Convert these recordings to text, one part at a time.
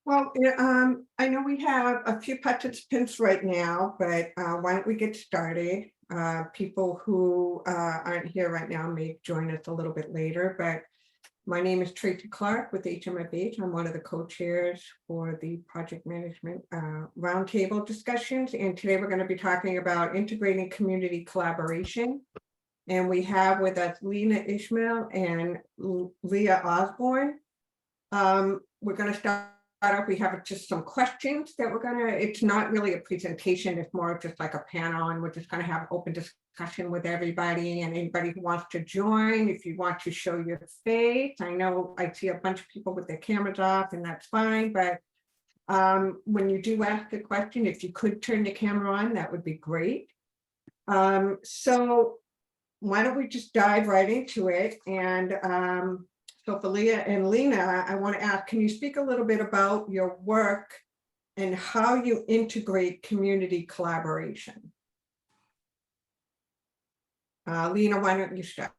Well, yeah, I know we have a few participants right now, but why don't we get started? People who aren't here right now may join us a little bit later, but my name is Tracy Clark with HMFH. I'm one of the co-chairs for the Project Management Roundtable discussions. And today we're going to be talking about integrating community collaboration. And we have with us Lena Ishmael and Leah Osborne. We're going to start off. We have just some questions that it's not really a presentation, it's more of just like a panel, and we're just going to have open discussion with everybody and anybody who wants to join. If you want to show your face, I know I see a bunch of people with their cameras off, and that's fine, but when you do ask a question, if you could turn the camera on, that would be great. So why don't we just dive right into it? And so for Leah and Lena, I want to ask, can you speak a little bit about your work and how you integrate community collaboration? Lena, why don't you start?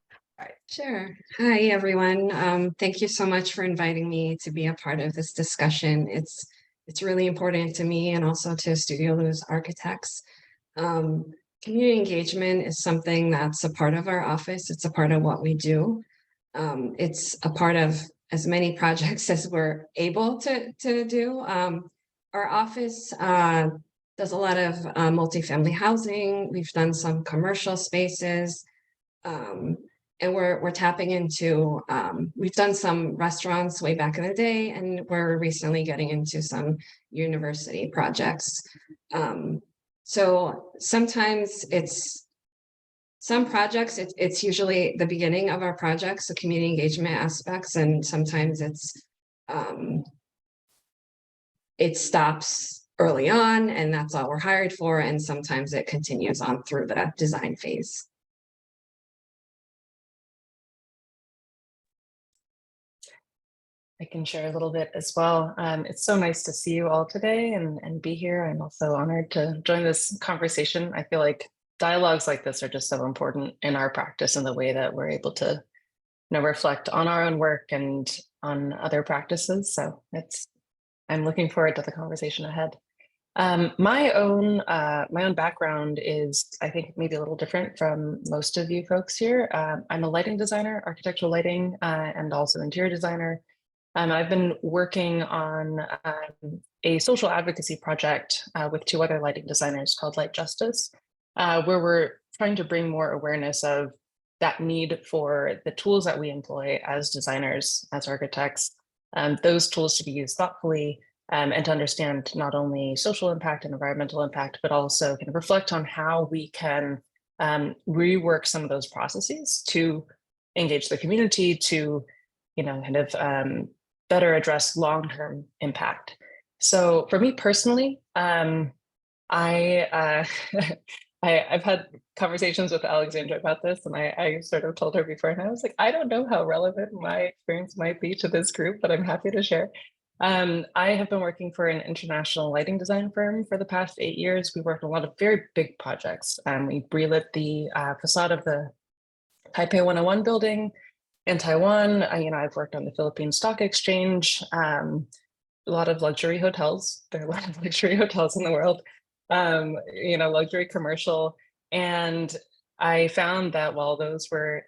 Sure. Hi, everyone. Thank you so much for inviting me to be a part of this discussion. It's really important to me and also to Studio Luz architects. Community engagement is something that's a part of our office. It's a part of what we do. It's a part of as many projects as we're able to do. Our office does a lot of multifamily housing. We've done some commercial spaces, and we're tapping into, we've done some restaurants way back in the day, and we're recently getting into some university projects. So sometimes some projects, it's usually the beginning of our projects, the community engagement aspects, and sometimes it stops early on, and that's all we're hired for, and sometimes it continues on through the design phase. I can share a little bit as well. It's so nice to see you all today and be here. I'm also honored to join this conversation. I feel like dialogues like this are just so important in our practice and the way that we're able to reflect on our own work and on other practices. So I'm looking forward to the conversation ahead. My own background is, I think, maybe a little different from most of you folks here. I'm a lighting designer, architectural lighting, and also interior designer. I've been working on a social advocacy project with two other lighting designers called Light Justice, where we're trying to bring more awareness of that need for the tools that we employ as designers, as architects, those tools to be used thoughtfully, and to understand not only social impact and environmental impact, but also kind of reflect on how we can rework some of those processes to engage the community, to kind of better address long-term impact. So for me personally, I've had conversations with Alexandra about this, and I sort of told her before, and I was like, I don't know how relevant my experience might be to this group, but I'm happy to share. I have been working for an international lighting design firm for the past 8 years. We worked on a lot of very big projects. We relit the facade of the Taipei 101 building in Taiwan. I've worked on the Philippine Stock Exchange, a lot of luxury hotels. There are a lot of luxury hotels in the world. Luxury commercial. And I found that while those were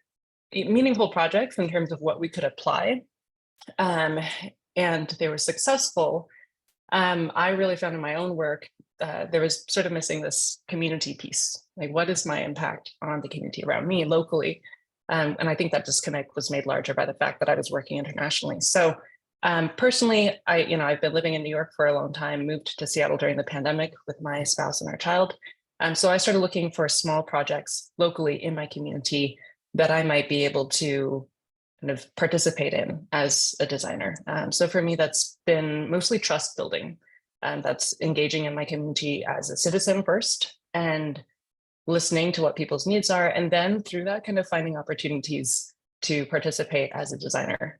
meaningful projects in terms of what we could apply, and they were successful, I really found in my own work, there was sort of missing this community piece. Like, what is my impact on the community around me locally? And I think that disconnect was made larger by the fact that I was working internationally. So personally, I've been living in New York for a long time, moved to Seattle during the pandemic with my spouse and our child. So I started looking for small projects locally in my community that I might be able to kind of participate in as a designer. So for me, that's been mostly trust building. That's engaging in my community as a citizen first and listening to what people's needs are. And then through that, kind of finding opportunities to participate as a designer.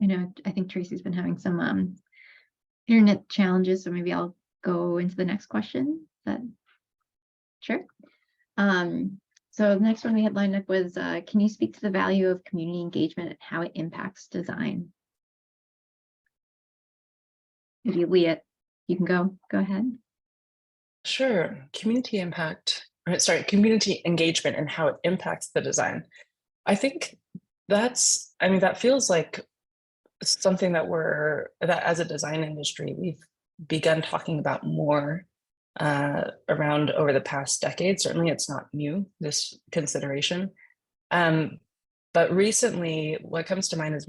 I know, I think Tracy's been having some internet challenges, so maybe I'll go into the next question. Sure. So the next one we had lined up was, can you speak to the value of community engagement and how it impacts design? Maybe Leah, you can go ahead. Sure. Community engagement and how it impacts the design. I think that feels like something that as a design industry, we've begun talking about more around over the past decade. Certainly it's not new, this consideration. But recently, what comes to mind is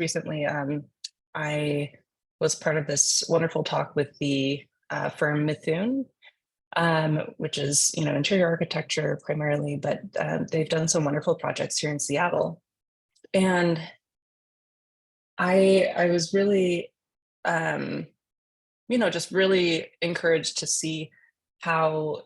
I was part of this wonderful talk with the firm Mithun, which is, interior architecture primarily, but they've done some wonderful projects here in Seattle. And I was really, just really encouraged to see how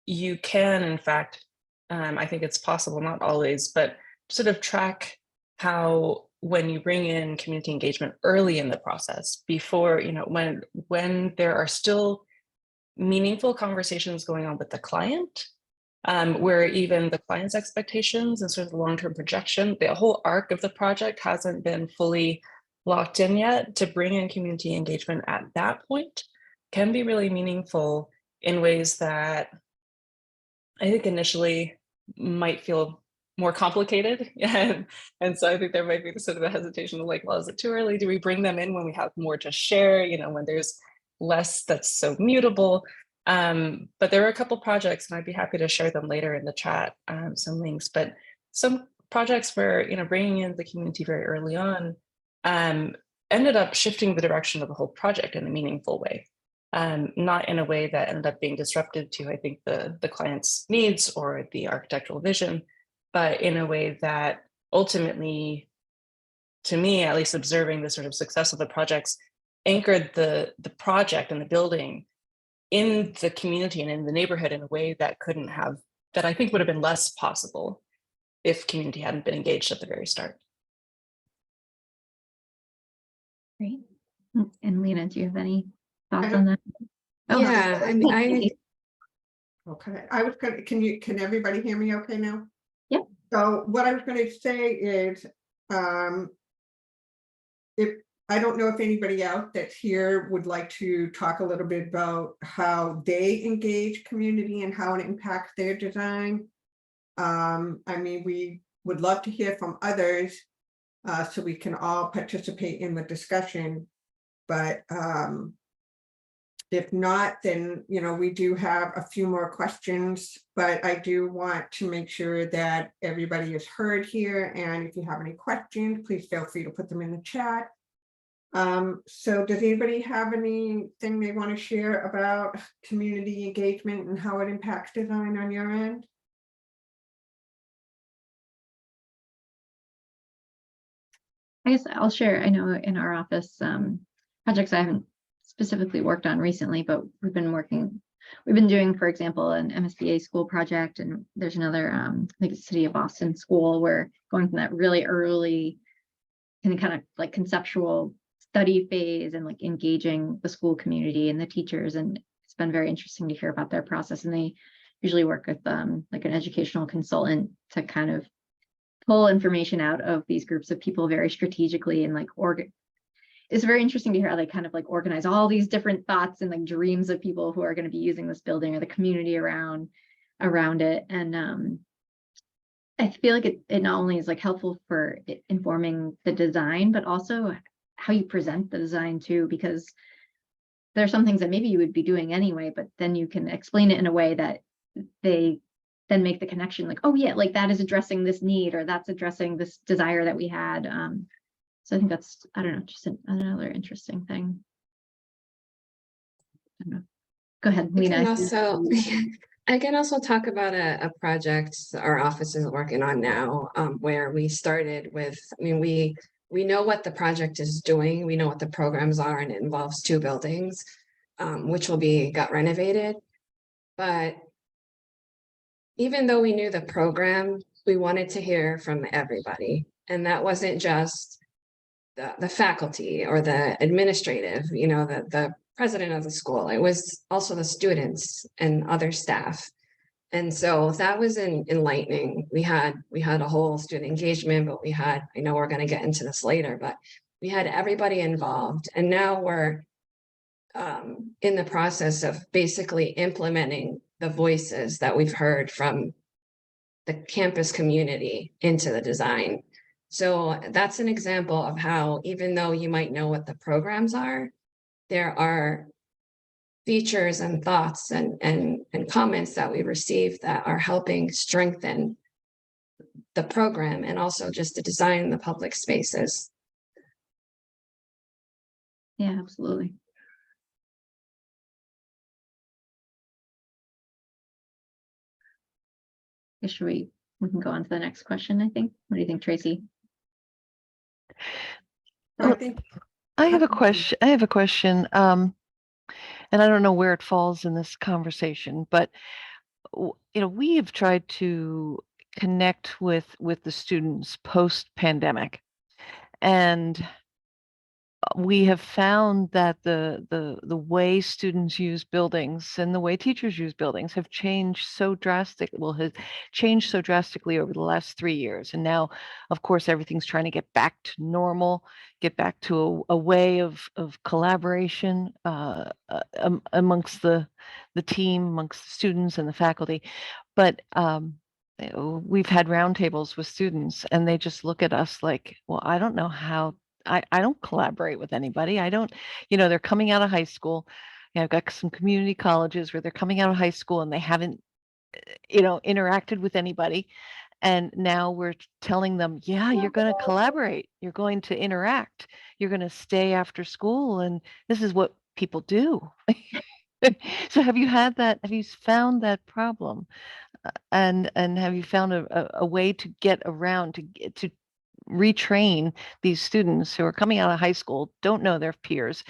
you can, in fact, I think it's possible, not always, but sort of track how when you bring in community engagement early in the process, before, when there are still meaningful conversations going on with the client, where even the client's expectations and sort of the long-term projection, the whole arc of the project hasn't been fully locked in yet, to bring in community engagement at that point can be really meaningful in ways that I think initially might feel more complicated. And so I think there might be sort of a hesitation of like, well, is it too early? Do we bring them in when we have more to share, when there's less that's so mutable? But there are a couple projects, and I'd be happy to share them later in the chat, some links, but some projects where, bringing in the community very early on ended up shifting the direction of the whole project in a meaningful way. Not in a way that ended up being disruptive to, I think, the client's needs or the architectural vision, but in a way that ultimately, to me, at least observing the sort of success of the projects, anchored the project and the building in the community and in the neighborhood in a way that I think would have been less possible if community hadn't been engaged at the very start. Great. And Lena, do you have any thoughts on that? Yeah, Okay, I was gonna, can everybody hear me okay now? Yep. So what I was gonna say is, if I don't know if anybody else that's here would like to talk a little bit about how they engage community and how it impacts their design. We would love to hear from others, so we can all participate in the discussion. But if not, then, we do have a few more questions, but I do want to make sure that everybody is heard here. And if you have any questions, please feel free to put them in the chat. So does anybody have anything they want to share about community engagement and how it impacts design on your end? I guess I'll share. I know in our office, projects I haven't specifically worked on recently, but we've been doing, for example, an MSBA school project, and there's another, I think it's City of Boston school, where going from that really early and kind of like conceptual study phase and like engaging the school community and the teachers. And it's been very interesting to hear about their process. And they usually work with like an educational consultant to kind of pull information out of these groups of people very strategically, and like it's very interesting to hear how they kind of like organize all these different thoughts and like dreams of people who are going to be using this building or the community around it. And I feel like it not only is like helpful for informing the design, but also how you present the design too, because there are some things that maybe you would be doing anyway, but then you can explain it in a way that they then make the connection, like, oh yeah, like that is addressing this need, or that's addressing this desire that we had. So I think that's, I don't know, just another interesting thing. I don't know. Go ahead, Lena. I can also talk about a project our office is working on now, where we started with, we know what the project is doing, we know what the programs are, and it involves 2 buildings, which will got renovated. But even though we knew the program, we wanted to hear from everybody. And that wasn't just the faculty or the administrative, the president of the school. It was also the students and other staff. And so that was enlightening. We had a whole student engagement, but I know we're going to get into this later, but we had everybody involved. And now we're in the process of basically implementing the voices that we've heard from the campus community into the design. So that's an example of how, even though you might know what the programs are, there are features and thoughts and comments that we receive that are helping strengthen the program and also just the design in the public spaces. Yeah, absolutely. Should we can go on to the next question, I think. What do you think, Tracy? I think I have a question. And I don't know where it falls in this conversation, but we have tried to connect with the students post-pandemic, and we have found that the way students use buildings and the way teachers use buildings have changed so has changed so drastically over the last 3 years. And now, of course, everything's trying to get back to normal, get back to a way of collaboration amongst the team, amongst the students and the faculty. But we've had roundtables with students and they just look at us like, well, I don't know how. I don't collaborate with anybody. I don't, they're coming out of high school. I've got some community colleges where they're coming out of high school and they haven't, interacted with anybody. And now we're telling them, yeah, you're going to collaborate. You're going to interact. You're going to stay after school. And this is what people do. So have you found that problem? And have you found a way to get around to retrain these students who are coming out of high school, don't know their peers,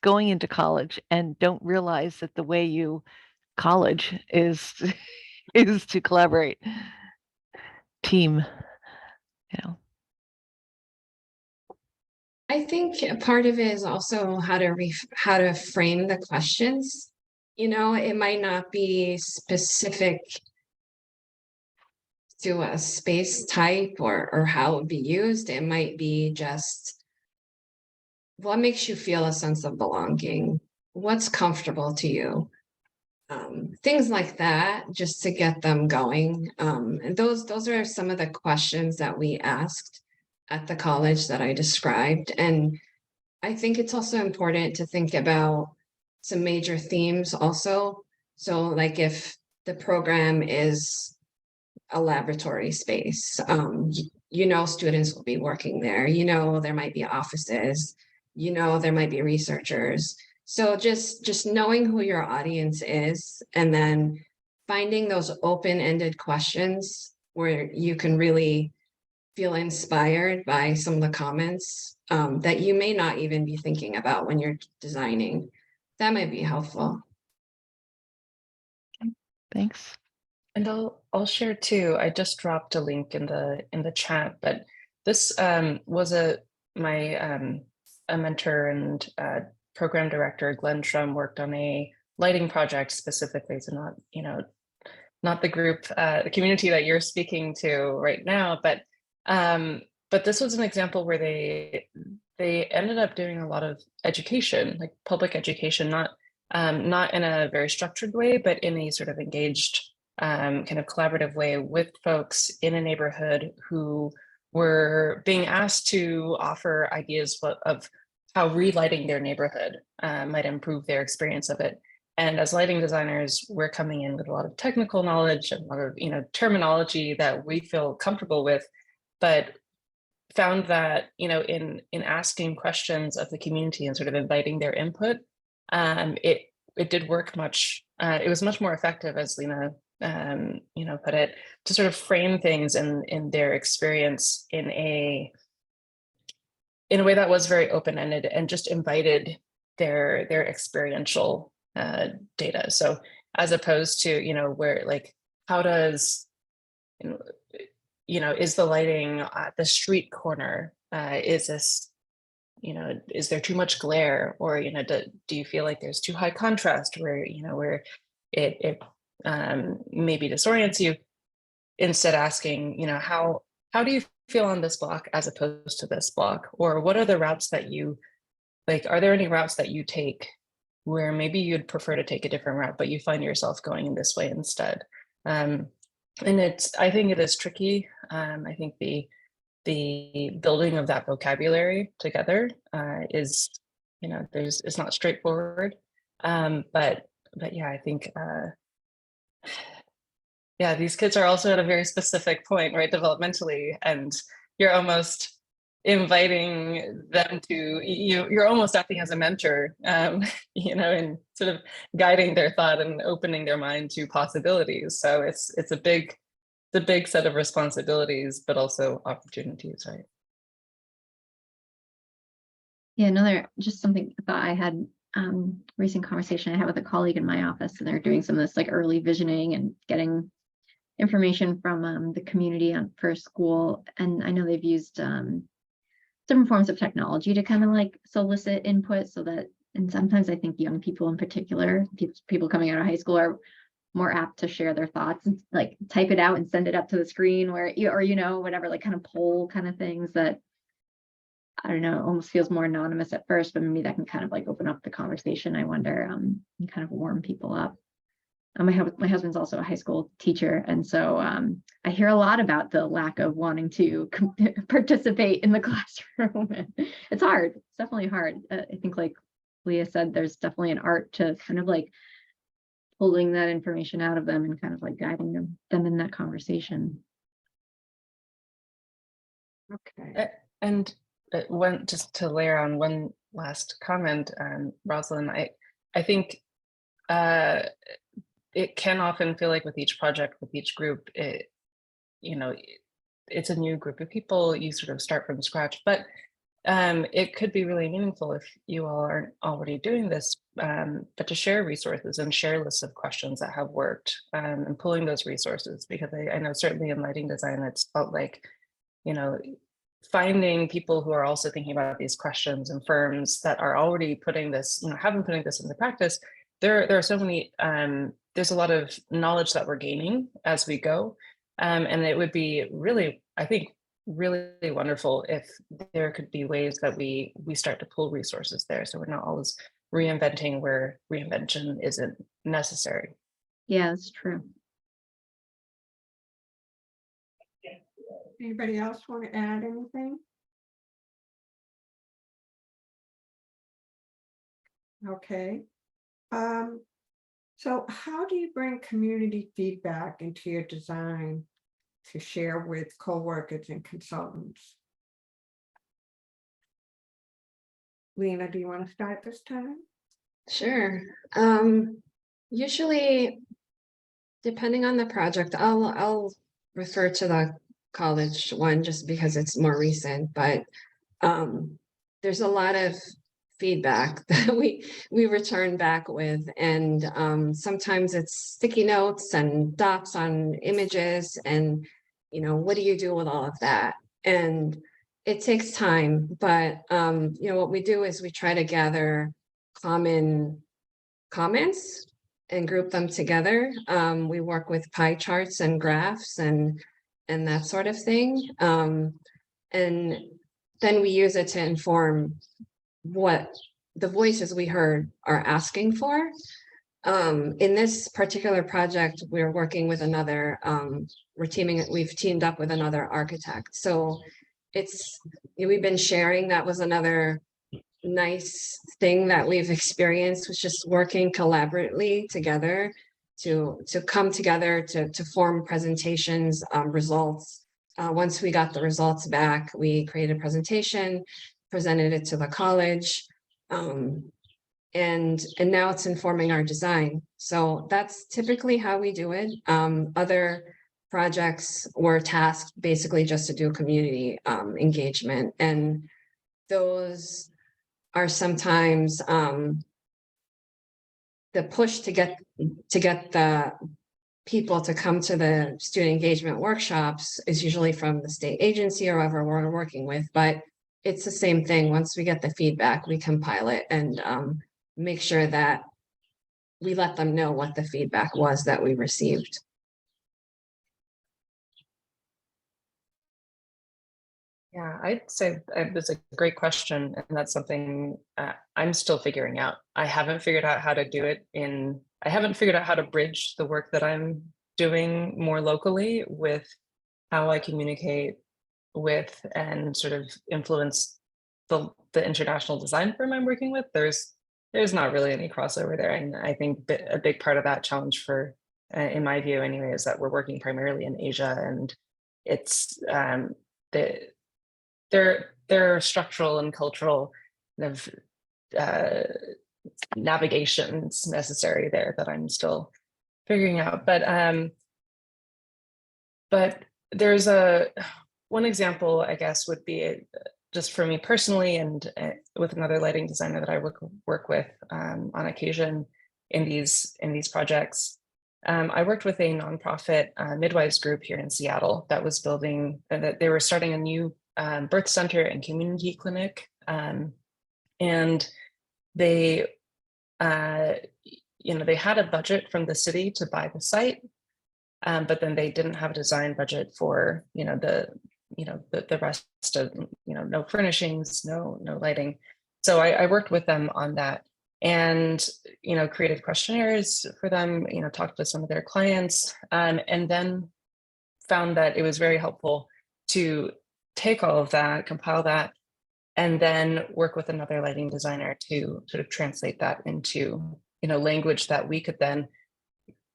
going into college, and don't realize that the way you college is is to collaborate, team, I think part of it is also how to frame the questions. It might not be specific to a space type or how it would be used. It might be just what makes you feel a sense of belonging, what's comfortable to you, things like that, just to get them going. And those are some of the questions that we asked at the college that I described. And I think it's also important to think about some major themes also. So like if the program is a laboratory space, students will be working there, there might be offices, there might be researchers. So just knowing who your audience is and then finding those open-ended questions where you can really feel inspired by some of the comments that you may not even be thinking about when you're designing. That might be helpful. Thanks. And I'll share too. I just dropped a link in the chat, but this was a mentor and program director, Glenn Schrum, worked on a lighting project specifically. So not the group, the community that you're speaking to right now, but this was an example where they ended up doing a lot of education, like public education, not in a very structured way, but in a sort of engaged kind of collaborative way with folks in a neighborhood who were being asked to offer ideas of how relighting their neighborhood might improve their experience of it. And as lighting designers, we're coming in with a lot of technical knowledge and a lot of terminology that we feel comfortable with, but found that in asking questions of the community and sort of inviting their input, it did work much. It was much more effective, as Lena put it, to sort of frame things in their experience in a way that was very open-ended and just invited their experiential data. So as opposed to where like how does is the lighting at the street corner, is this you know, is there too much glare, or, you know, do you feel like there's too high contrast where, you know, where it maybe disorients you, instead asking, you know, how do you feel on this block as opposed to this block? Or what are the routes that you like, are there any routes that you take where maybe you'd prefer to take a different route, but you find yourself going in this way instead? And I think it is tricky. I think the building of that vocabulary together is, you know, it's not straightforward. But yeah, I think yeah, these kids are also at a very specific point, right, developmentally, and you're almost inviting them to, you're almost acting as a mentor, you know, and sort of guiding their thought and opening their mind to possibilities. So it's a big set of responsibilities, but also opportunities, right? Yeah, another, just something I thought I had, recent conversation I had with a colleague in my office, and they're doing some of this like early visioning and getting information from the community for school. And I know they've used different forms of technology to kind of like solicit input, so that, and sometimes I think young people in particular, people coming out of high school, are more apt to share their thoughts and like type it out and send it up to the screen, where or you know, whatever, like kind of poll kind of things that, I don't know, almost feels more anonymous at first, but maybe that can kind of like open up the conversation, I wonder, and kind of warm people up. My husband's also a high school teacher, and so I hear a lot about the lack of wanting to participate in the classroom. It's hard. It's definitely hard. I think, like Leah said, there's definitely an art to kind of like pulling that information out of them and kind of like guiding them in that conversation. Okay. And just to layer on one last comment, Rosalind, I think it can often feel like with each project, with each group, you know, it's a new group of people, you sort of start from scratch, but it could be really meaningful if you all aren't already doing this, but to share resources and share lists of questions that have worked, and pulling those resources, because I know certainly in lighting design, it's felt like, you know, finding people who are also thinking about these questions and firms that are already putting this, you know, have been putting this into practice. There are so many, there's a lot of knowledge that we're gaining as we go. And it would be really, I think, really wonderful if there could be ways that we start to pull resources there, so we're not always reinventing where reinvention isn't necessary. Yeah, that's true. Anybody else want to add anything? Okay. So how do you bring community feedback into your design to share with coworkers and consultants? Lena, do you want to start this time? Sure. Usually, depending on the project, I'll refer to the college one just because it's more recent, but there's a lot of feedback that we return back with, and sometimes it's sticky notes and dots on images, and you know, what do you do with all of that? And it takes time, but you know, what we do is we try to gather common comments and group them together. We work with pie charts and graphs and that sort of thing, and then we use it to inform what the voices we heard are asking for. In this particular project, we're working with another, we've teamed up with another architect. So we've been sharing, that was another nice thing that we've experienced, was just working collaboratively together to come together to form presentations, results. Once we got the results back, we created a presentation, presented it to the college, and now it's informing our design. So that's typically how we do it. Other projects were tasked basically just to do community engagement, and those are sometimes the push to get the people to come to the student engagement workshops is usually from the state agency or whoever we're working with. But it's the same thing. Once we get the feedback, we compile it and make sure that we let them know what the feedback was that we received. Yeah, I'd say that's a great question, and that's something I'm still figuring out. I haven't figured out how to do it I haven't figured out how to bridge the work that I'm doing more locally with how I communicate with and sort of influence the international design firm I'm working with. There's not really any crossover there, and I think a big part of that challenge for, in my view anyway, is that we're working primarily in Asia, and it's there are structural and cultural kind of navigations necessary there that I'm still figuring out. But there's one example, I guess, would be just for me personally, and with another lighting designer that I work with on occasion in these projects. I worked with a nonprofit midwives group here in Seattle that was building, that they were starting a new birth center and community clinic, and they, they had a budget from the city to buy the site, but then they didn't have a design budget for the rest of no furnishings, no lighting. So I worked with them on that, and created questionnaires for them, talked to some of their clients, and then found that it was very helpful to take all of that, compile that, and then work with another lighting designer to sort of translate that into language that we could then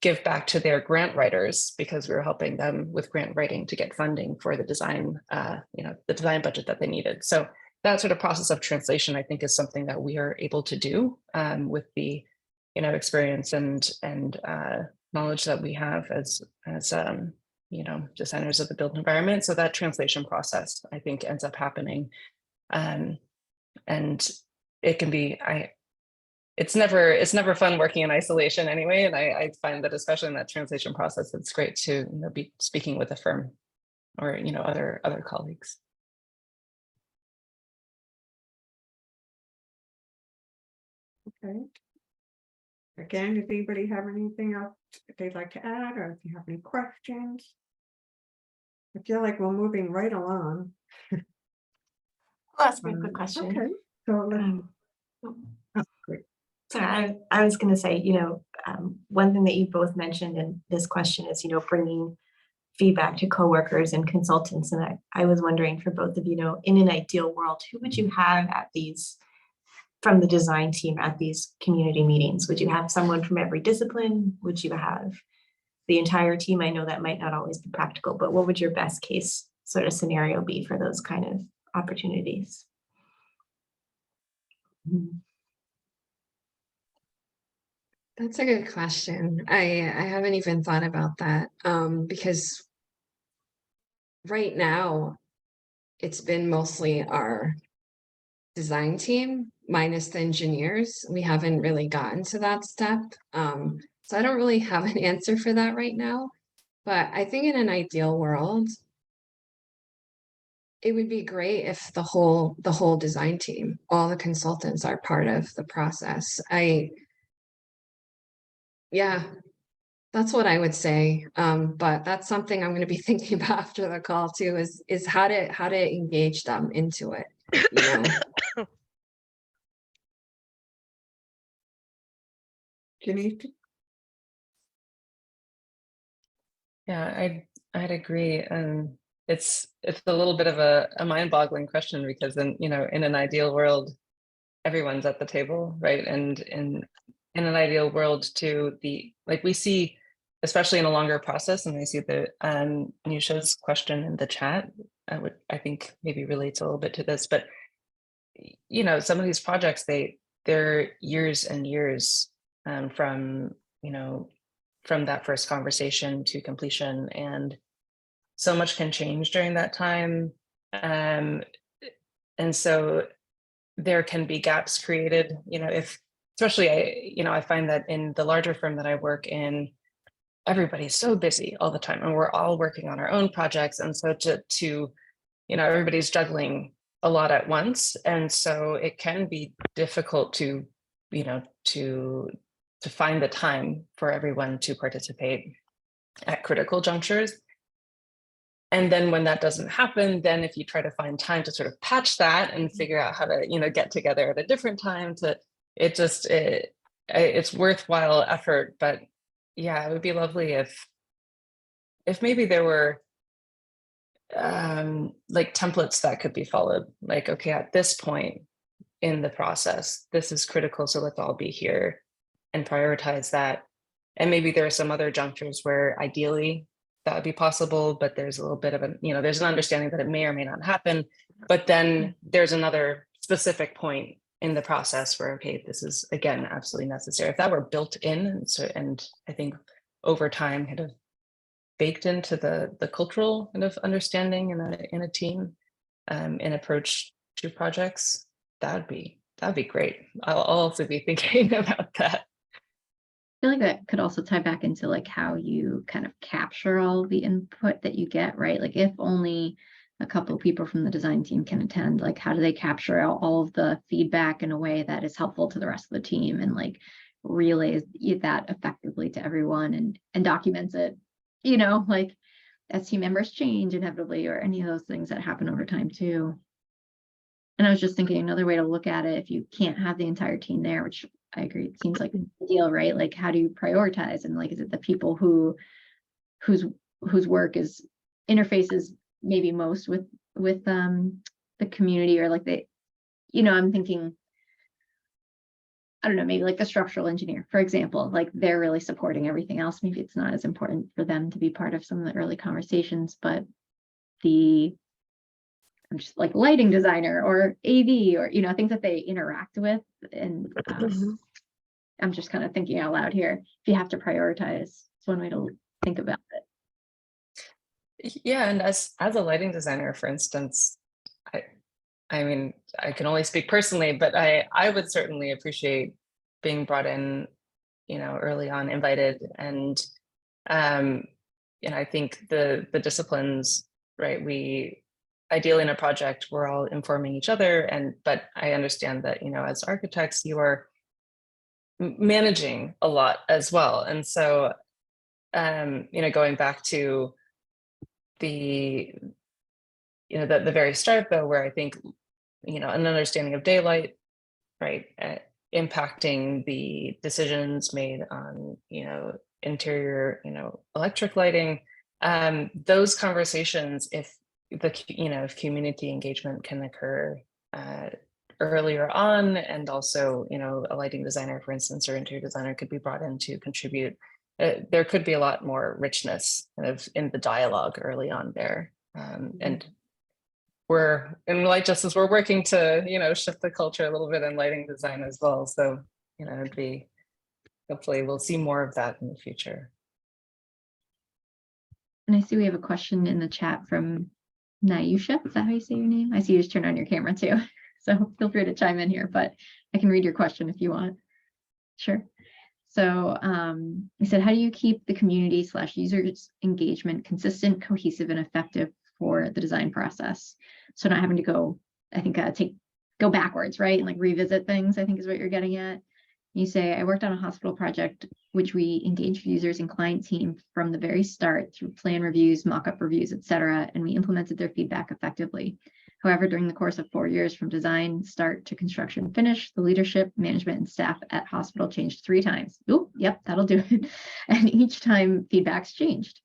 give back to their grant writers, because we were helping them with grant writing to get funding for the design, the design budget that they needed. So that sort of process of translation, I think, is something that we are able to do with the experience and knowledge that we have as designers of the built environment. So that translation process, I think, ends up happening, and it can be, it's never fun working in isolation anyway. And I find that especially in that translation process, it's great to be speaking with a firm or other colleagues. Okay. Again, does anybody have anything else they'd like to add, or if you have any questions? I feel like we're moving right along. I'll ask a quick question. Okay, so great. Sorry, I was going to say, one thing that you both mentioned in this question is, bringing feedback to coworkers and consultants. And I was wondering for both of you, in an ideal world, who would you have at these, from the design team at these community meetings? Would you have someone from every discipline? Would you have the entire team? I know that might not always be practical, but what would your best case sort of scenario be for those kind of opportunities? That's a good question. I haven't even thought about that, because right now it's been mostly our design team minus the engineers. We haven't really gotten to that step. So I don't really have an answer for that right now, but I think in an ideal world, it would be great if the whole design team, all the consultants are part of the process. Yeah, that's what I would say. But that's something I'm going to be thinking about after the call too, is how to engage them into it. Janice? Yeah, I'd agree. And it's a little bit of a mind-boggling question, because then, in an ideal world, everyone's at the table, right? And in an ideal world too, we see, especially in a longer process, and I see the Nusha's question in the chat, I think maybe relates a little bit to this, but some of these projects, they're years and years from that first conversation to completion, and so much can change during that time, and so there can be gaps created, especially I find that in the larger firm that I work in, everybody's so busy all the time, and we're all working on our own projects, and so to everybody's juggling a lot at once. And so it can be difficult to, to find the time for everyone to participate at critical junctures. And then when that doesn't happen, then if you try to find time to sort of patch that and figure out how to, get together at a different time it's worthwhile effort. But yeah, it would be lovely if maybe there were like templates that could be followed, like, okay, at this point in the process, this is critical, so let's all be here and prioritize that. And maybe there are some other junctures where ideally that would be possible, but there's a little bit of there's an understanding that it may or may not happen. But then there's another specific point in the process where, okay, this is again absolutely necessary. If that were built in, and I think over time kind of baked into the cultural kind of understanding in a team, in approach to projects, that'd be great. I'll also be thinking about that. I feel like that could also tie back into like how you kind of capture all the input that you get, right? Like if only a couple of people from the design team can attend, like how do they capture all of the feedback in a way that is helpful to the rest of the team and like relays that effectively to everyone and documents it, like as team members change inevitably or any of those things that happen over time too. And I was just thinking another way to look at it, if you can't have the entire team there, which I agree, it seems like a deal, right? Like how do you prioritize? And like, is it the people whose work is interfaces maybe most with the community, or like I'm thinking, I don't know, maybe like a structural engineer, for example, like they're really supporting everything else. Maybe it's not as important for them to be part of some of the early conversations, but I'm just like lighting designer or AV or, things that they interact with. And I'm just kind of thinking out loud here. If you have to prioritize, it's one way to think about it. Yeah, and as a lighting designer, for instance, I mean, I can only speak personally, but I would certainly appreciate being brought in, early on, invited, and I think the disciplines, right? We ideally in a project, we're all informing each other, but I understand that as architects, you are managing a lot as well, and so going back to the the very start though, where I think an understanding of daylight, right, impacting the decisions made on interior electric lighting, those conversations, if if community engagement can occur earlier on, and also a lighting designer, for instance, or interior designer could be brought in to contribute, there could be a lot more richness kind of in the dialogue early on there. And we're in Light Justice, we're working to shift the culture a little bit in lighting design as well, so it'd be, hopefully we'll see more of that in the future. And I see we have a question in the chat from Nayusha. Is that how you say your name? I see you just turned on your camera too. So feel free to chime in here, but I can read your question if you want. Sure. So he said, how do you keep the community / users engagement consistent, cohesive, and effective for the design process? So not having to go, I think, go backwards, right? And like revisit things, I think is what you're getting at. You say, I worked on a hospital project, which we engaged users and client team from the very start through plan reviews, mock-up reviews, etc., and we implemented their feedback effectively. However, during the course of 4 years from design start to construction finish, the leadership, management, and staff at hospital changed 3 times. Oh, yep, that'll do it. And each time feedback's changed.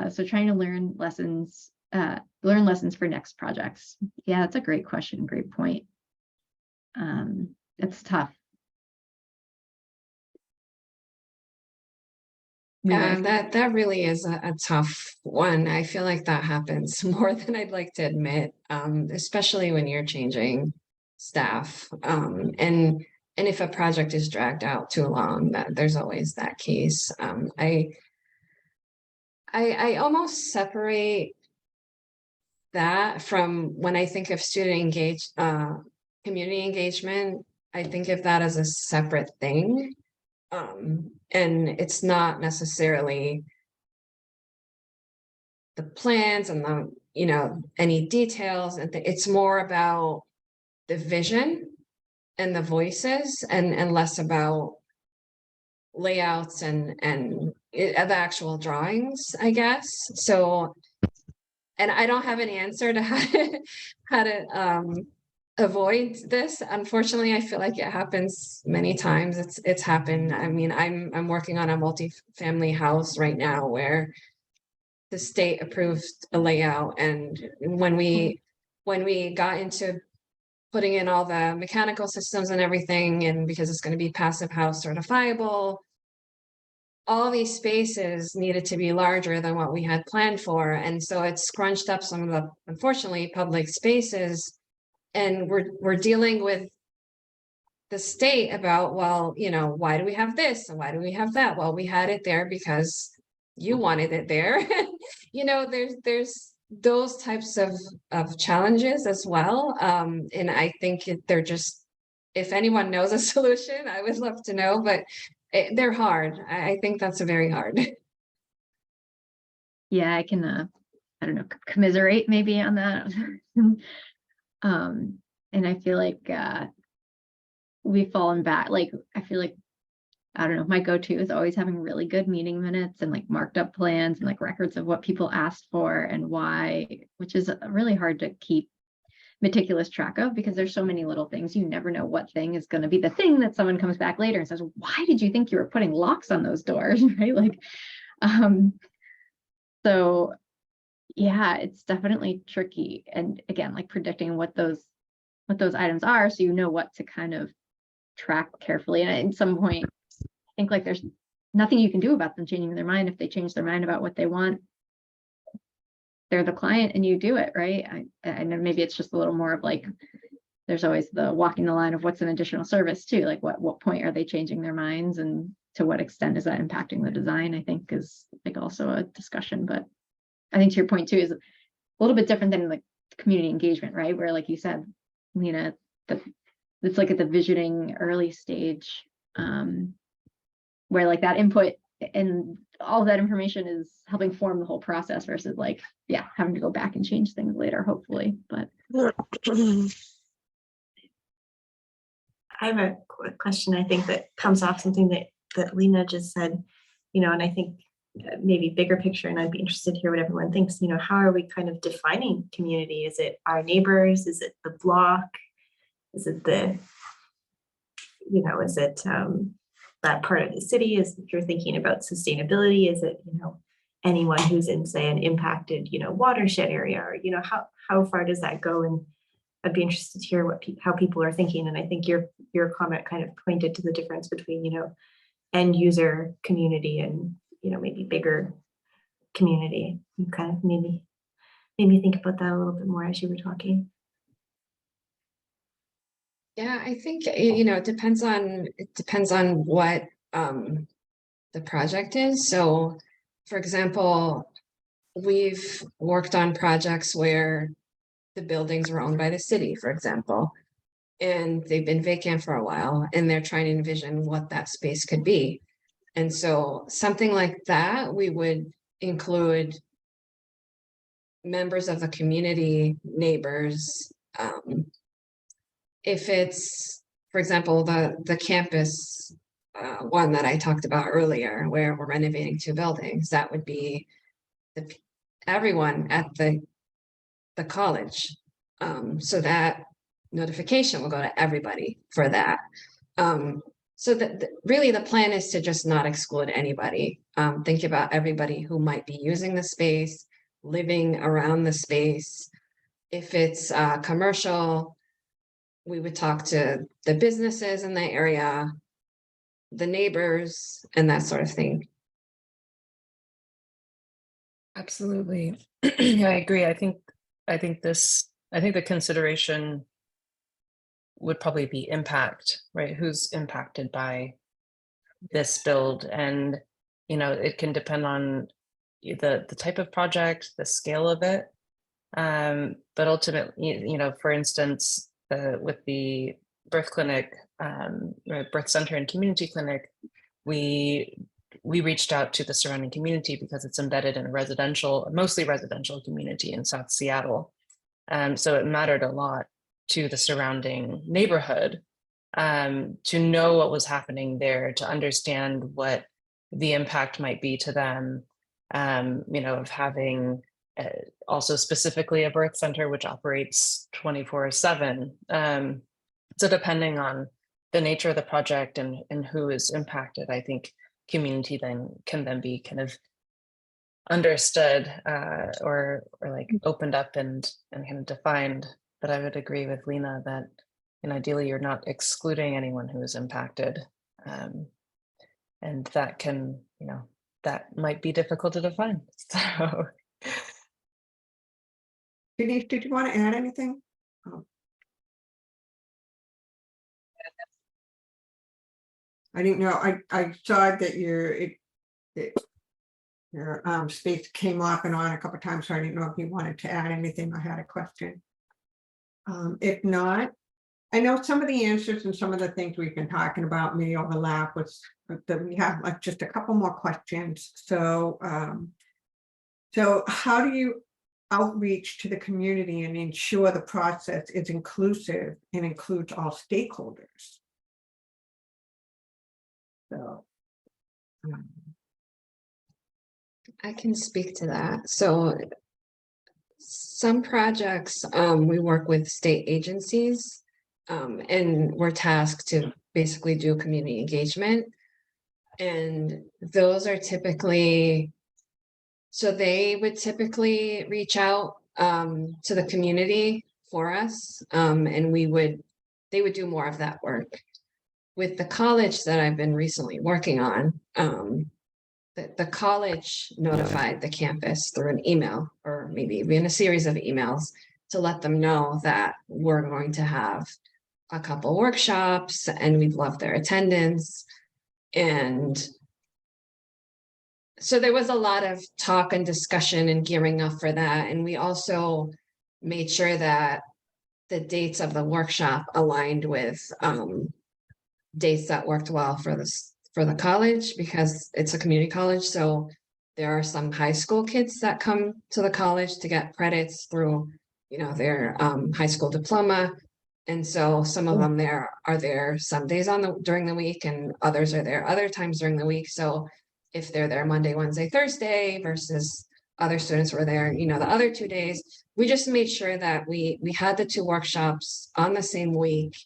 So trying to learn lessons for next projects. Yeah, that's a great question. Great point. It's tough. Yeah, that really is a tough one. I feel like that happens more than I'd like to admit, especially when you're changing staff. And if a project is dragged out too long, there's always that case. I almost separate that from when I think of community engagement. I think of that as a separate thing. And it's not necessarily the plans and the, you know, any details. And it's more about the vision and the voices and less about layouts and the actual drawings, I guess. So, and I don't have an answer to how to avoid this. Unfortunately, I feel like it happens many times. It's happened. I mean, I'm working on a multi-family house right now where the state approved a layout, and when we got into putting in all the mechanical systems and everything, and because it's going to be passive house certifiable, all these spaces needed to be larger than what we had planned for. And so it scrunched up some of the, unfortunately, public spaces. And we're dealing with the state about, well, you know, why do we have this and why do we have that? Well, we had it there because you wanted it there. You know, there's those types of challenges as well. And I think they're just, if anyone knows a solution, I would love to know, but they're hard. I think that's very hard. Yeah, I can, I don't know, commiserate maybe on that. And I feel like we've fallen back. Like, I feel like, I don't know, my go-to is always having really good meeting minutes and like marked up plans and like records of what people asked for and why, which is really hard to keep meticulous track of because there's so many little things. You never know what thing is going to be the thing that someone comes back later and says, why did you think you were putting locks on those doors? Right? Like, so yeah, it's definitely tricky. And again, like predicting what those items are, so you know what to kind of track carefully. And at some point, I think like there's nothing you can do about them changing their mind. If they change their mind about what they want, they're the client and you do it, right? I know maybe it's just a little more of like, there's always the walking the line of what's an additional service too. Like what point are they changing their minds and to what extent is that impacting the design, I think is like also a discussion. But I think to your point too is a little bit different than like community engagement, right? Where like you said, Lena, it's like at the visioning early stage, where like that input and all of that information is helping form the whole process versus like, yeah, having to go back and change things later, hopefully. But I have a quick question, I think that comes off something that Lena just said, you know, and I think maybe bigger picture, and I'd be interested to hear what everyone thinks, you know, how are we kind of defining community? Is it our neighbors? Is it the block? Is it the, you know, is it that part of the city? Is if you're thinking about sustainability, is it, you know, anyone who's in, say, an impacted, you know, watershed area, or, you know, how far does that go? And I'd be interested to hear how people are thinking. And I think your comment kind of pointed to the difference between, you know, end user community and, you know, maybe bigger community. You kind of made me think about that a little bit more as you were talking. Yeah, I think, you know, it depends on what the project is. So, for example, we've worked on projects where the buildings were owned by the city, for example, and they've been vacant for a while, and they're trying to envision what that space could be. And so something like that, we would include members of the community, neighbors. If it's, for example, the campus one that I talked about earlier, where we're renovating 2 buildings, that would be everyone at the college. So that notification will go to everybody for that. So that really the plan is to just not exclude anybody. Think about everybody who might be using the space, living around the space. If it's commercial, we would talk to the businesses in the area, the neighbors, and that sort of thing. Absolutely. Yeah, I agree. I think the consideration would probably be impact, right? Who's impacted by this build? And, you know, it can depend on the type of project, the scale of it. But ultimately, you know, for instance, with the birth clinic, birth center and community clinic, we we reached out to the surrounding community because it's embedded in a residential, mostly residential community in South Seattle. So it mattered a lot to the surrounding neighborhood to know what was happening there, to understand what the impact might be to them, of having also specifically a birth center which operates 24/7. So depending on the nature of the project and who is impacted, I think community can then be kind of understood or like opened up and kind of defined. But I would agree with Lena that, ideally you're not excluding anyone who is impacted, and that can, that might be difficult to define. So, Denise, did you want to add anything? I didn't know. I saw that your space came off and on a couple of times, so I didn't know if you wanted to add anything or had a question. If not, I know some of the answers and some of the things we've been talking about may overlap with that. We have like just a couple more questions. So, so how do you outreach to the community and ensure the process is inclusive and includes all stakeholders? So, I can speak to that. So some projects, we work with state agencies, and we're tasked to basically do community engagement. And those are typically, so they would typically reach out to the community for us, and they would do more of that work. With the college that I've been recently working on, the college notified the campus through an email, or maybe even a series of emails, to let them know that we're going to have a couple workshops and we'd love their attendance. And so there was a lot of talk and discussion and gearing up for that. And we also made sure that the dates of the workshop aligned with dates that worked well for the college, because it's a community college. So there are some high school kids that come to the college to get credits through, their high school diploma. And so some of them are there some days during the week, and others are there other times during the week. So if they're there Monday, Wednesday, Thursday versus other students were there, the other 2 days, we just made sure that we had the 2 workshops on the same week,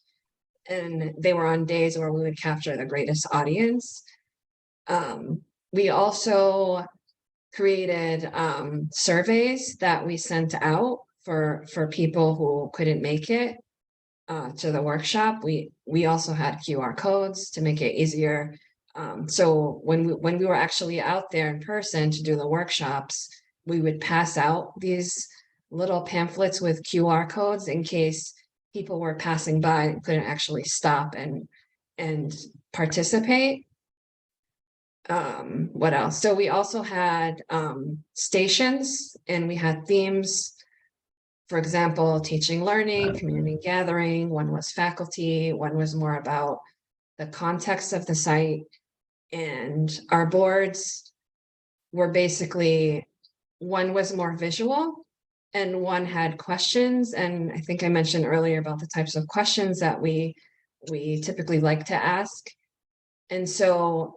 and they were on days where we would capture the greatest audience. We also created surveys that we sent out for people who couldn't make it to the workshop. We also had QR codes to make it easier. So when we were actually out there in person to do the workshops, we would pass out these little pamphlets with QR codes in case people were passing by and couldn't actually stop and participate. What else? So we also had stations, and we had themes. For example, teaching, learning, community gathering. One was faculty, one was more about the context of the site. And our boards were basically, one was more visual and one had questions. And I think I mentioned earlier about the types of questions that we typically like to ask. And so,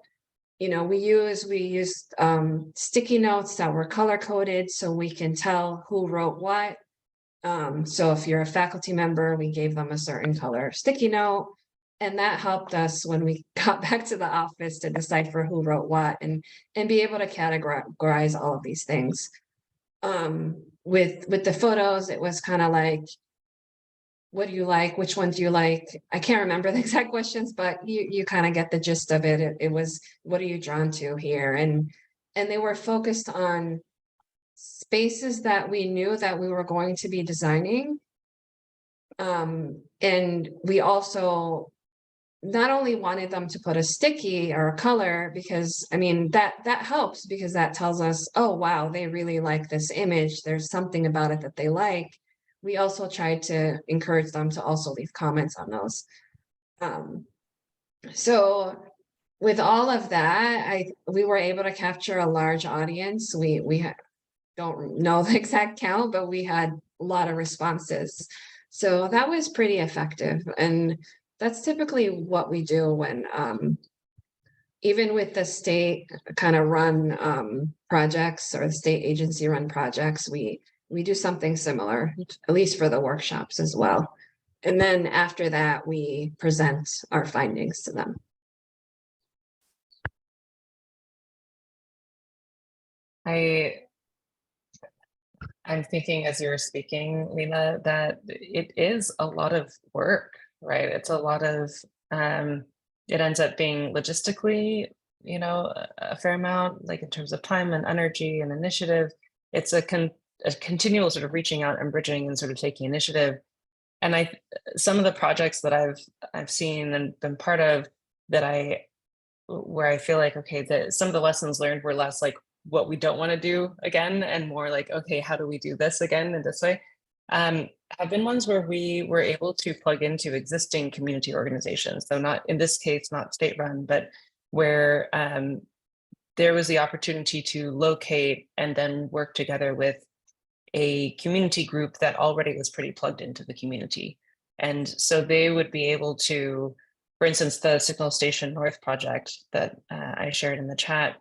we used sticky notes that were color coded so we can tell who wrote what. So if you're a faculty member, we gave them a certain color sticky note, and that helped us when we got back to the office to decipher who wrote what and be able to categorize all of these things. With the photos, it was kind of like, what do you like? Which one do you like? I can't remember the exact questions, but you kind of get the gist of it. It was, what are you drawn to here? And they were focused on spaces that we knew that we were going to be designing. And we also not only wanted them to put a sticky or a color, because that helps, because that tells us, oh wow, they really like this image, there's something about it that they like. We also tried to encourage them to also leave comments on those. So with all of that, we were able to capture a large audience. We don't know the exact count, but we had a lot of responses. So that was pretty effective. And that's typically what we do when, even with the state kind of run projects or the state agency run projects, we do something similar, at least for the workshops as well. And then after that, we present our findings to them. I'm thinking as you were speaking, Lena, that it is a lot of work, right? It's a lot of, it ends up being logistically, you know, a fair amount, like in terms of time and energy and initiative. It's a continual sort of reaching out and bridging and sort of taking initiative. And some of the projects that I've seen and been part of that where I feel like, okay, that some of the lessons learned were less like what we don't want to do again and more like, okay, how do we do this again in this way? Have been ones where we were able to plug into existing community organizations. So not in this case, not state run, but where there was the opportunity to locate and then work together with a community group that already was pretty plugged into the community. And so they would be able to, for instance, the Signal Station North project that I shared in the chat,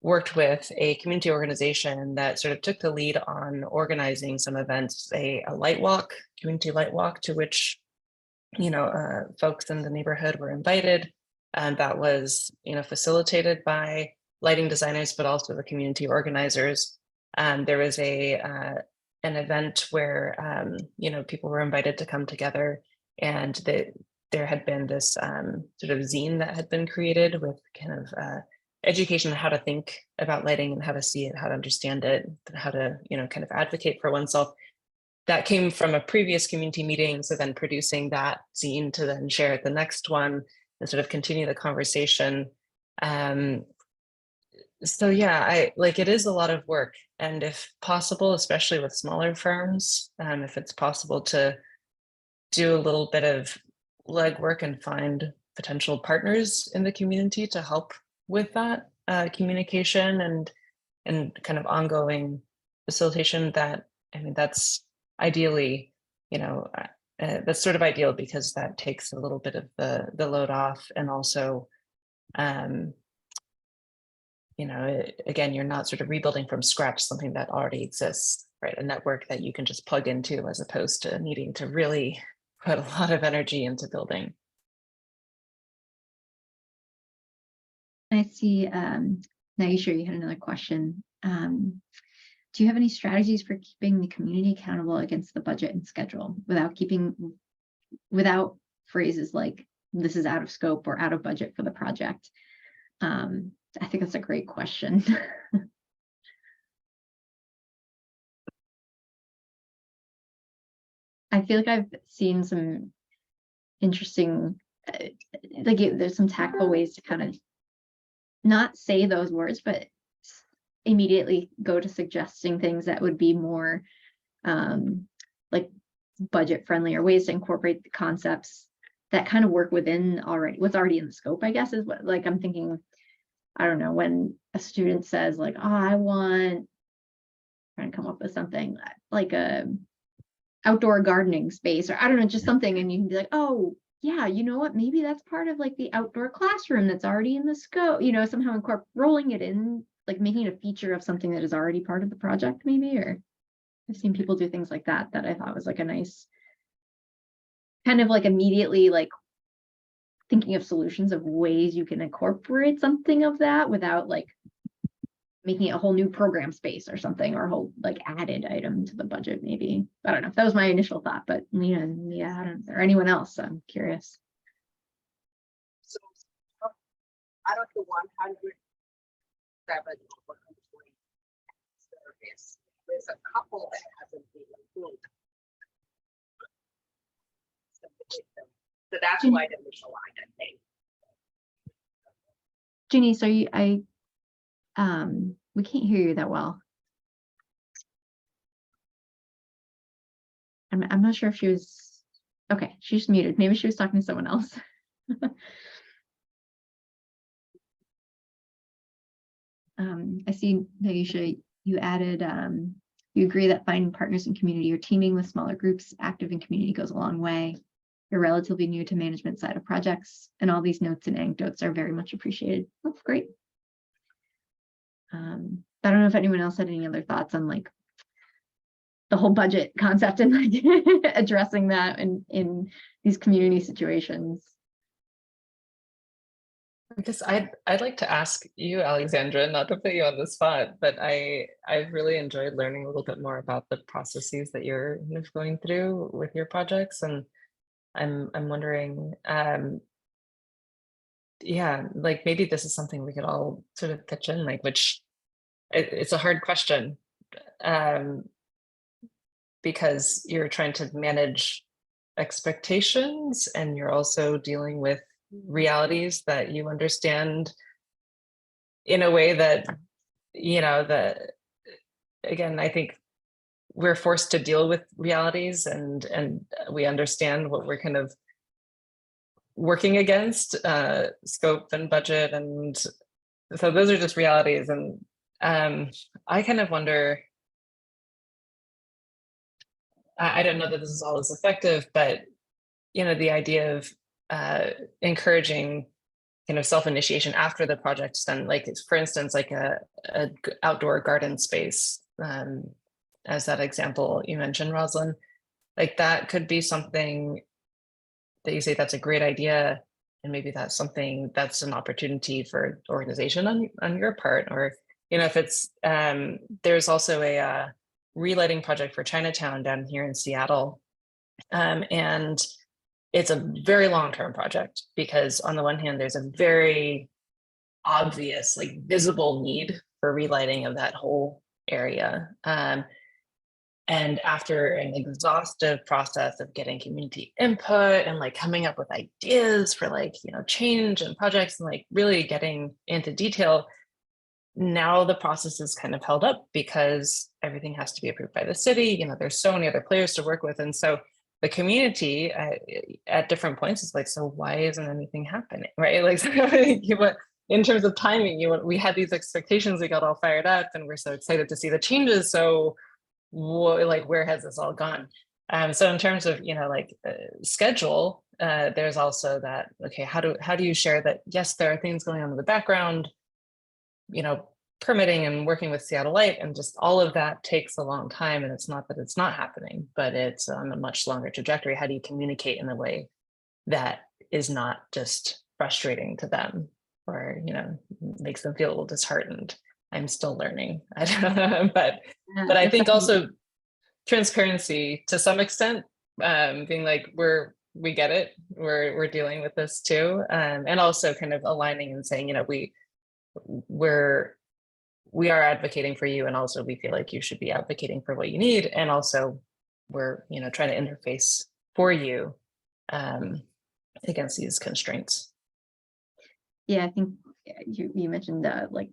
worked with a community organization that sort of took the lead on organizing some events, a light walk, community light walk, to which, you know, folks in the neighborhood were invited. And that was, you know, facilitated by lighting designers, but also the community organizers. There was an event where, you know, people were invited to come together, and there had been this sort of zine that had been created with kind of education on how to think about lighting and how to see it, how to understand it, how to, you know, kind of advocate for oneself. That came from a previous community meeting. So then producing that zine to then share at the next one and sort of continue the conversation. So yeah, it is a lot of work, and if possible, especially with smaller firms, if it's possible to do a little bit of legwork and find potential partners in the community to help with that communication and kind of ongoing facilitation, that, I mean, that's ideally, you know, that's sort of ideal, because that takes a little bit of the load off, and also, you know, again, you're not sort of rebuilding from scratch something that already exists, right? A network that you can just plug into, as opposed to needing to really put a lot of energy into building. I see, Naisha, you had another question. Do you have any strategies for keeping the community accountable against the budget and schedule without phrases like this is out of scope or out of budget for the project? I think that's a great question. I feel like I've seen some interesting, there's some tactful ways to kind of not say those words, but immediately go to suggesting things that would be more like budget friendly, or ways to incorporate the concepts that kind of work within what's already in the scope, I guess, is what, like, I'm thinking, I don't know, when a student says like, oh, I want, trying to come up with something like a outdoor gardening space, or I don't know, just something, and you can be like, oh yeah, you know what, maybe that's part of like the outdoor classroom that's already in the scope, you know, somehow rolling it in, like making it a feature of something that is already part of the project maybe. Or I've seen people do things like that I thought was like a nice kind of like immediately like thinking of solutions of ways you can incorporate something of that without like making it a whole new program space or something, or a whole like added item to the budget maybe. I don't know, that was my initial thought, but yeah, I don't know, or anyone else, I'm curious. So out of the 107 surveys, there's a couple that hasn't been included. So that's why the initial line, I think. Ginny, so we can't hear you that well. I'm not sure if she was, okay, she's muted. Maybe she was talking to someone else. I see, Naisha, you added, you agree that finding partners in community or teaming with smaller groups active in community goes a long way. You're relatively new to management side of projects, and all these notes and anecdotes are very much appreciated. That's great. I don't know if anyone else had any other thoughts on like the whole budget concept and like addressing that in these community situations. I guess I'd like to ask you, Alexandra, not to put you on the spot, but I've really enjoyed learning a little bit more about the processes that you're kind of going through with your projects, and I'm wondering, yeah, like maybe this is something we could all sort of pitch in, like which it's a hard question, because you're trying to manage expectations and you're also dealing with realities that you understand in a way that, you know, that again, I think we're forced to deal with realities and we understand what we're kind of working against, scope and budget. And so those are just realities. And I kind of wonder, I don't know that this is all as effective, but you know, the idea of encouraging kind of self-initiation after the project's done, like it's, for instance, like a outdoor garden space, as that example you mentioned, Rosalind, like that could be something that you say that's a great idea, and maybe that's something that's an opportunity for organization on your part, or you know, if it's there's also a relighting project for Chinatown down here in Seattle, and it's a very long-term project because on the one hand, there's a very obvious, like visible need for relighting of that whole area. And after an exhaustive process of getting community input and like coming up with ideas for like, you know, change and projects and like really getting into detail, now the process is kind of held up because everything has to be approved by the city. You know, there's so many other players to work with. And so the community at different points is like, so why isn't anything happening, right? Like, so, in terms of timing, we had these expectations, we got all fired up and we're so excited to see the changes. So like, where has this all gone? So in terms of, you know, like schedule, there's also that, okay, how do you share that, yes, there are things going on in the background, you know, permitting and working with Seattle Light, and just all of that takes a long time. And it's not that it's not happening, but it's on a much longer trajectory. How do you communicate in a way that is not just frustrating to them or, you know, makes them feel a little disheartened? I'm still learning. I don't know, but I think also transparency to some extent, being like, we get it, we're dealing with this too, and also kind of aligning and saying, you know, we are advocating for you, and also we feel like you should be advocating for what you need, and also we're, you know, trying to interface for you against these constraints. Yeah, I think you mentioned like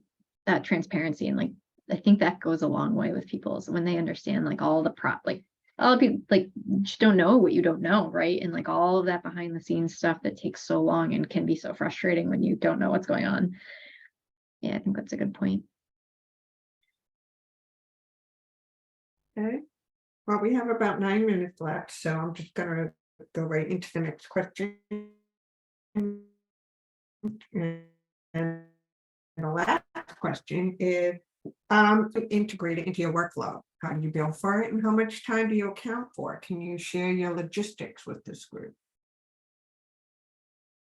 that transparency, and like I think that goes a long way with people, is when they understand like all the like all the people like just don't know what you don't know, right? And like all of that behind the scenes stuff that takes so long and can be so frustrating when you don't know what's going on. Yeah, I think that's a good point. Okay, well, we have about 9 minutes left, so I'm just gonna go right into the next question. And the last question is, to integrate it into your workflow. How do you bill for it, and how much time do you account for? Can you share your logistics with this group?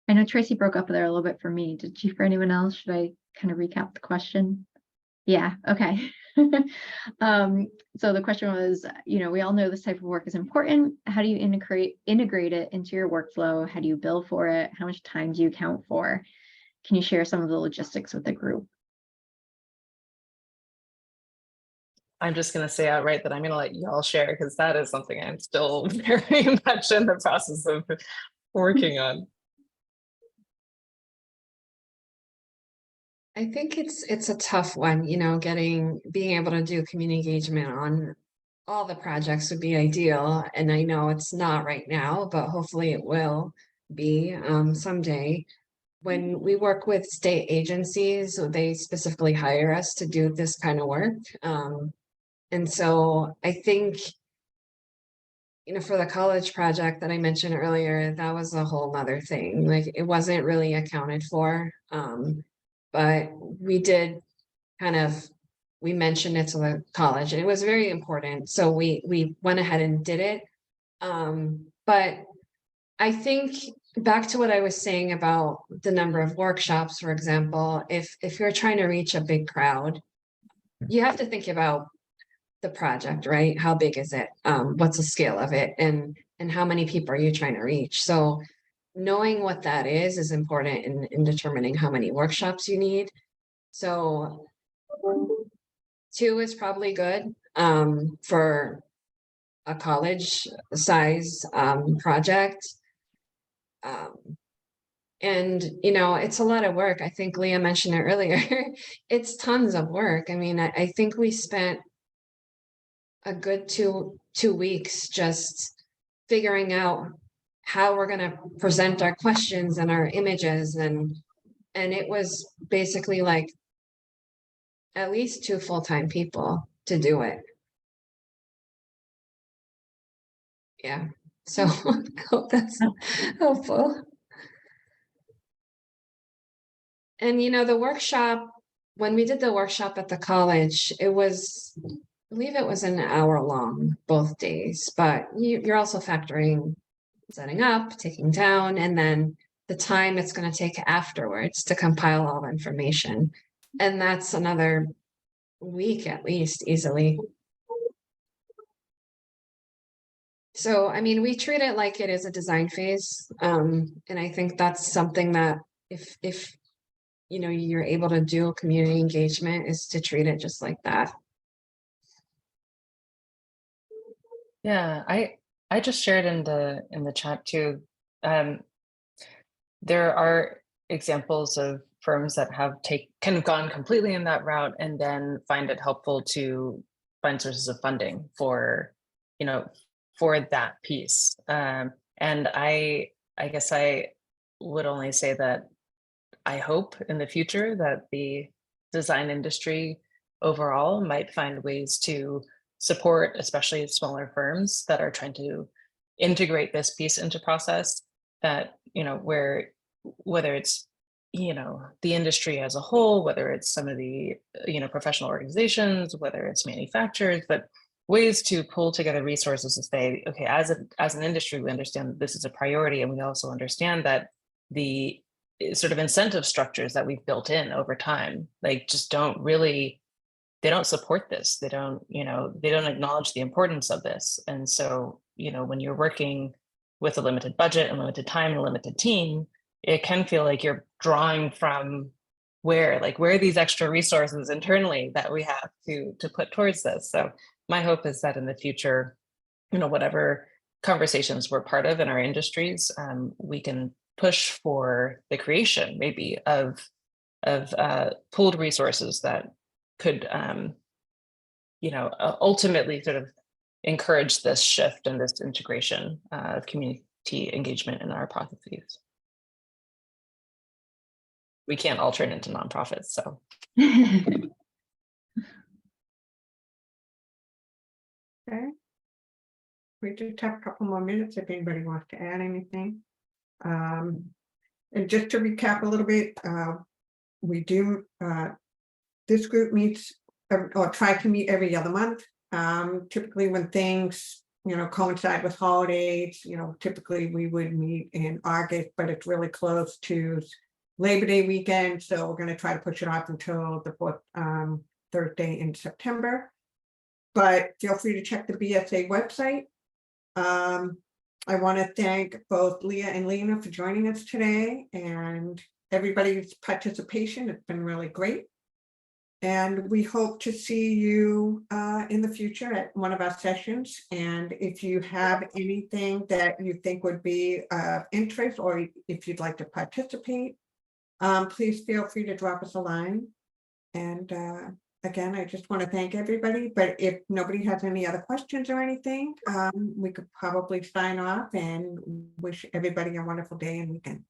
I know Tracy broke up there a little bit for me. Did she for anyone else? Should I kind of recap the question? Yeah, okay. So the question was, you know, we all know this type of work is important. How do you integrate it into your workflow? How do you bill for it? How much time do you account for? Can you share some of the logistics with the group? I'm just going to say outright that I'm going to let y'all share, because that is something I'm still very much in the process of working on. I think it's a tough one, you know, being able to do community engagement on all the projects would be ideal. And I know it's not right now, but hopefully it will be someday. when we work with state agencies, they specifically hire us to do this kind of work. And so I think, you know, for the college project that I mentioned earlier, that was a whole nother thing. Like, it wasn't really accounted for. But we did we mentioned it to the college, and it was very important. So we went ahead and did it. But I think back to what I was saying about the number of workshops, for example, if you're trying to reach a big crowd, you have to think about the project, right? How big is it? What's the scale of it? And how many people are you trying to reach? So knowing what that is important in determining how many workshops you need. So 2 is probably good for a college size project. And, you know, it's a lot of work. I think Leah mentioned it earlier. It's tons of work. I mean, I think we spent a good two weeks just figuring out how we're going to present our questions and our images. And it was basically like at least 2 full-time people to do it. Yeah. So I hope that's helpful. And, you know, the workshop, when we did the workshop at the college, it was, I believe it was an hour long, both days, but you're also factoring setting up, taking down, and then the time it's going to take afterwards to compile all the information. And that's another week at least, easily. So, I mean, we treat it like it is a design phase. And I think that's something that if you know, you're able to do community engagement, is to treat it just like that. Yeah, I just shared in the chat too. There are examples of firms that have kind of gone completely in that route and then find it helpful to find sources of funding for, you know, for that piece. And I guess I would only say that I hope in the future that the design industry overall might find ways to support, especially smaller firms that are trying to integrate this piece into process, that, you know, whether it's, you know, the industry as a whole, whether it's some of the, you know, professional organizations, whether it's manufacturers, but ways to pull together resources to say, okay, as an industry, we understand that this is a priority, and we also understand that the sort of incentive structures that we've built in over time, like, just they don't support this. They don't, you know, they don't acknowledge the importance of this. And so, you know, when you're working with a limited budget and limited time and a limited team, it can feel like you're drawing from where are these extra resources internally that we have to put towards this. So my hope is that in the future, you know, whatever conversations we're part of in our industries, we can push for the creation maybe of pooled resources that could, you know, ultimately sort of encourage this shift and this integration of community engagement in our processes. We can't all turn into nonprofits, so. Okay. We just have a couple more minutes if anybody wants to add anything. And just to recap a little bit, we do, this group meets or try to meet every other month. Typically when things, you know, coincide with holidays, you know, typically we would meet in August, but it's really close to Labor Day weekend. So we're going to try to push it off until the fourth Thursday in September. But feel free to check the BSA website. I want to thank both Leah and Lena for joining us today, and everybody's participation. It's been really great. And we hope to see you in the future at one of our sessions. And if you have anything that you think would be of interest, or if you'd like to participate, please feel free to drop us a line. And again, I just want to thank everybody, but if nobody has any other questions or anything, we could probably sign off and wish everybody a wonderful day and weekend.